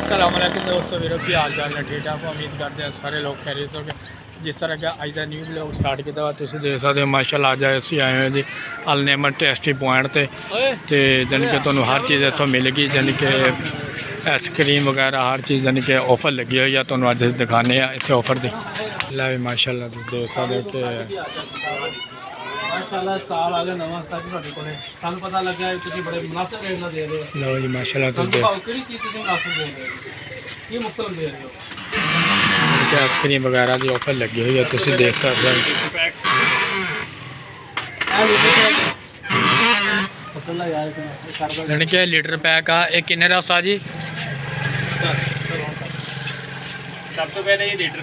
अस्सलामुअलैकुम दोस्तों, मेरे की हाल चाल है ठीक ठाक। उम्मीद करते हैं सारे लोग खैरियत हो गए। जिस तरह का अज का न्यू ब्लॉग स्टार्ट किया तुम देख सकते हो। माशाल्लाह अज असी आए हुए जी अल नेमन टेस्टी पॉइंट ते जानी कि तुहानू हर चीज़ इतों मिलेगी, जानी कि आइसक्रीम वगैरह हर चीज़ जानी कि ऑफर लगी हुई है। तुहानू अज दिखाने इतने ऑफर दी लै माशाल्लाह तुम देख सकते हो कि माशाल्लाह स्टाल आ गया नवा स्टाल ਤੁਹਾਡੇ ਕੋਲੇ ਸਾਨੂੰ ਪਤਾ ਲੱਗਾ ਤੁਸੀਂ ਬੜੇ ਮੁਨਾਸਿਬ ਰੇਟ ਨਾਲ ਦੇ ਰਹੇ ਹੋ। लो जी माशाल्लाह तुम देख ਕਿਹੜੀ ਚੀਜ਼ ਤੁਸੀਂ ਮੁਨਾਸਿਬ ਦੇ ਰਹੇ ਹੋ ਕੀ ਮੁਖਤਲਫ ਦੇ ਰਹੇ ਹੋ। आइसक्रीम वगैरह की ऑफर लगी हुई है तुम देख सकते हो। यानी कि लीटर पैक आ एक किन्ने दा सा जी। सब तो पहले ये लीटर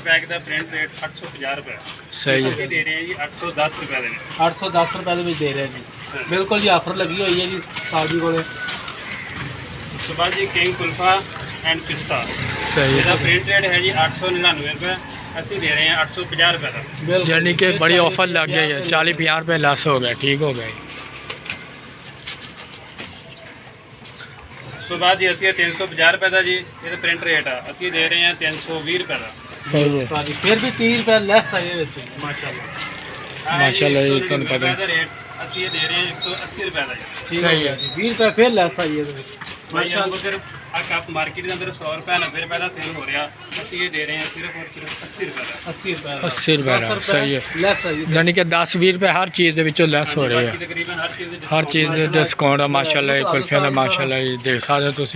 पैक का प्रिंट रेट 850 रुपये सही है। ਅਸੀਂ ਦੇ ਰਹੇ ਹਾਂ ਜੀ 810 रुपये ਦੇ 810 ਰੁਪਏ ਦੇ ਵਿੱਚ ਦੇ ਰਹੇ ਜੀ। ਬਿਲਕੁਲ ਜੀ ਆਫਰ ਲੱਗੀ ਹੋਈ ਹੈ ਜੀ ਸਾਡੀ ਕੋਲੇ। ਉਸ ਤੋਂ ਬਾਅਦ ਜੀ ਕਿੰਗ ਕੁਲਫਾ ਐਂਡ ਪਿਸਤਾ सही ਇਹਦਾ है। प्रिंट रेट है जी 899 रुपये, ਅਸੀਂ ਦੇ ਰਹੇ ਹਾਂ 850 रुपये ਦਾ। ਬਿਲਕੁਲ यानी कि बड़ी ऑफर लग गई है, 40-50 रुपये लैस हो गए, ठीक हो गए। ਉਸ ਤੋਂ ਬਾਅਦ ਜੀ ਅਸੀਂ 350 रुपये ਦਾ ਜੀ ਇਹਦਾ ਪ੍ਰਿੰਟ ਰੇਟ ਆ, ਅਸੀਂ ਦੇ ਰਹੇ ਹਾਂ 320 रुपये ਦਾ। सही है ਸਾਡੀ ਫਿਰ ਵੀ 30 ਰੁਪਏ ਲੈਸ ਆਏ ਵਿੱਚ ਮਾਸ਼ਾਅੱਲਾ। माशाल्लाह जी तुहानू पता है। ਇਹਦਾ ਰੇਟ ਅਸੀਂ ਇਹ ਦੇ ਰਹੇ ਹਾਂ 180 रुपये ਦਾ ਜੀ। ਸਹੀ ਹੈ ਜੀ 20 ਰੁਪਏ ਫਿਰ ਲੈਸ ਆਈ ਇਹਦੇ ਵਿੱਚ ਮਾਸ਼ਾਅੱਲਾ। ਫਿਰ ਆ ਕੱਪ ਮਾਰਕੀਟ ਦੇ ਅੰਦਰ 100 रुपये 90 रुपये ਦਾ ਸੇਲ ਹੋ ਰਿਹਾ, ਅਸੀਂ ਇਹ ਦੇ ਰਹੇ ਹਾਂ ਸਿਰਫ ਔਰ ਸਿਰਫ 80 रुपये ਦਾ। 80 ਰੁਪਏ 80 रुपये का सही है। ਲੈਸ ਆਈ यानी कि 10-20 रुपये हर चीज़ के विचों लैस हो रहे हैं। ਬਾਕੀ ਤਕਰੀਬਨ हर चीज़ के डिस्काउंट है माशाल्लाह। ये कुल्फियां का माशाल्लाह ये देख सकते हो तुम,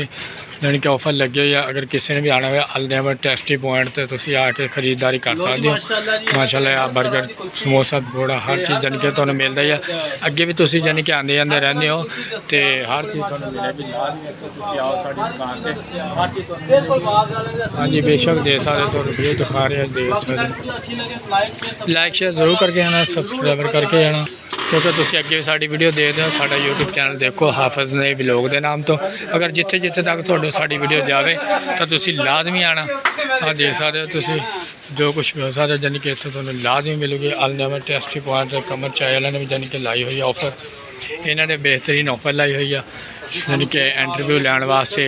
यानी कि ऑफर लगे हुए। अगर किसी ने भी आना हो अल नेमन टेस्टी पॉइंट तो तुम आके खरीदारी कर सकते हो। माशाल्लाह आ बर्गर समोसा थोड़ा हर चीज़ जानी कि तुहानू मिलता ही है। अगे भी तुम जानी कि आते जाते रहते हो तो हर चीज़ तुहानू मिलेगी। लाजमी इत्थे तुसीं आओ साडी दुकान ते हर चीज़ तुहानू ਬਿਲਕੁਲ ਬਾਅਦ ਵਾਲੇ ਦੇ हाँ जी बेशक दे सकते तुहानू वीडियो दिखा रहे हैं, देख ਬਾਕੀ सकते ਸਾਨੂੰ ਵੀਡੀਓ ਅੱਛੀ ਲੱਗੇ ਲਾਈਕ ਸ਼ੇਅਰ लाइक शेयर जरूर करके आना, सबसक्राइबर करके आना, क्योंकि तुम अगे साड़ी वीडियो देखते हो। साडा यूट्यूब चैनल देखो हाफिज़ ने व्लॉग के नाम तो। अगर जिथे जिथे तक तुहानू साड़ी वीडियो जाए तो तुम लाजमी आना। हाँ देख सकते हो तुम जो कुछ भी हो सकता जानी कि इतने तुहानू लाजमी मिलेगी। अल नेमन टेस्टी पॉइंट कमर चाय वाले ने भी जानी कि लाई हुई है ऑफर। इन्होंने बेहतरीन ऑफर लाई हुई है यानी कि इंटरव्यू लैन वास्ते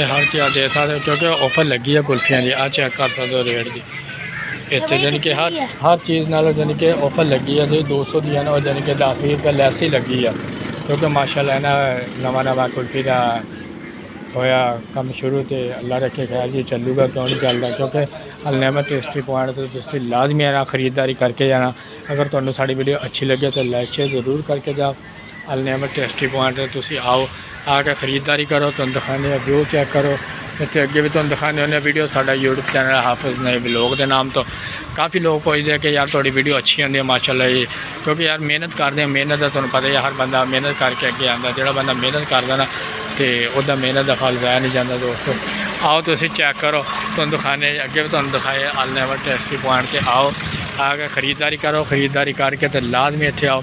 हर चीज़ दे सकते हो, क्योंकि ऑफर लगी है कुल्फियाँ की। आ चेक कर सकते हो रेट की इतने जानी कि हर चीज़ नाल जानी कि ऑफर लगी है। जो 200 दी ना जानी कि 10-20 रुपये लैस ही लगी है, क्योंकि माशाल्लाह ना नवा कुल्फी का होया कम शुरू तो अल्लाह रखे खैर जी चलूगा, क्यों नहीं चलता। क्योंकि अल नेमन टेस्टी पॉइंट तो तुम लाजमी आना, खरीदारी करके जाना। अगर तुहानू साड़ी वीडियो अच्छी लगे तो लाइक शेयर जरूर करके जाओ। अल नेमन टेस्टी पॉइंट तुम आओ आके खरीदारी करो, तुम दिखाने व्यू चेक करो। इतने अगे भी तुम दिखाने होने वीडियो। साडा यूट्यूब चैनल हाफिज़ ने व्लॉग के नाम तो काफ़ी लोग पुछते हैं कि यार थोड़ी वीडियो अच्छी होंगी माशाल्लाह जी, क्योंकि यार मेहनत करते हैं। मेहनत का तुहानू पता है, हर बंदा मेहनत करके अगे आता। जो बंदा मेहनत करता ना तो उसका मेहनत का फल जाया नहीं जाता। दोस्तों आओ तुम चेक करो, तुम दिखाने अगे भी तुम दिखाए अल नेमन टेस्टी पॉइंट से आओ आके खरीदारी करो। खरीदारी करके तो लाजमी इतने आओ,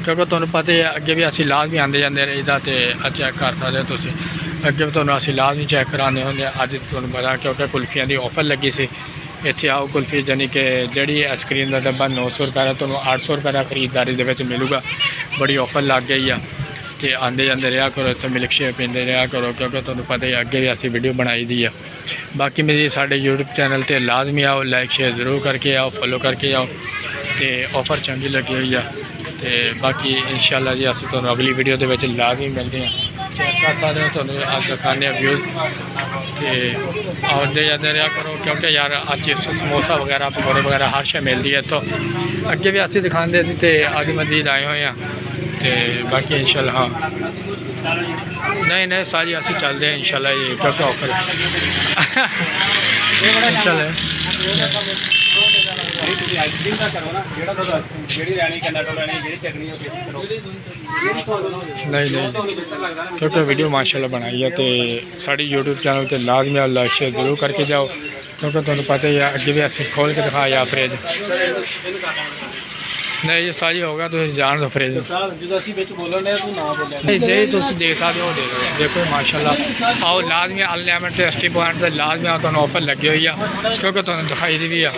क्योंकि तुहानू पता है अगे भी असी लाजमी आते जाते रहीदा। तो चेक कर सकते हो तुम, अगे भी तुहानू असी लाजमी चेक कराने होंगे। अज तुहानू पता क्योंकि कुल्फियाँ की ऑफर लगी सी। इतने आओ कुल्फी जानी कि जी आइसक्रीम का डब्बा 900 रुपये का तुहानू 800 रुपये का खरीदारी के मिलूगा। बड़ी ऑफर लग गई है तो आते जाते रहा करो, इतने मिल्क शेक पीते रहा करो, क्योंकि तुहानू पता है अगे भी असी वीडियो बनाई दी है। बाकी मेरी साढ़े यूट्यूब चैनल पर लाजमी आओ, लाइक शेयर जरूर करके आओ, फॉलो करके आओ। तो ऑफर चंगी लगी हुई है। तो बाकी इंशाल्लाह जी असं तुहानू अगली वीडियो के लाजमी मिलते हैं। चेक कर सकते हो तुहानू अज दिखाने व्यूज़ तो आते जाते रहा करो, क्योंकि यार आज चिप्स समोसा वगैरह पकौड़े वगैरह हर शे मिलती है। तो अगे भी असी दिखाते थे तो अज मजीद आए हुए हैं। तो बाकी इंशाल्लाह हाँ नहीं सारी असी चलते हैं इंशाल्लाह ये, क्योंकि ऑफर इंशाल्लाह आइसक्रीम का करो ना, जेड़ा तो आइसक्रीम जेड़ी रहनी कंडा रहनी जेड़ी चटनी नहीं क्योंकि वीडियो माशाल्लाह बनाई है। तो साड़ी यूट्यूब चैनल पर लाजमी लाइक शेयर जरूर करके जाओ, क्योंकि तुहानू पता ही है अगे भी असी खोल के दिखाया फ्रिज नहीं ये सारी होगा तो जान दो फ्रिज नहीं जी तुम देख सकते हो। देखो माशाल्लाह आओ लाजमी अल नेमन टेस्टी पॉइंट से लाजमी आओ, तुहानू ऑफर लगी हुई है, क्योंकि तुहानू दिखाई दी भी है।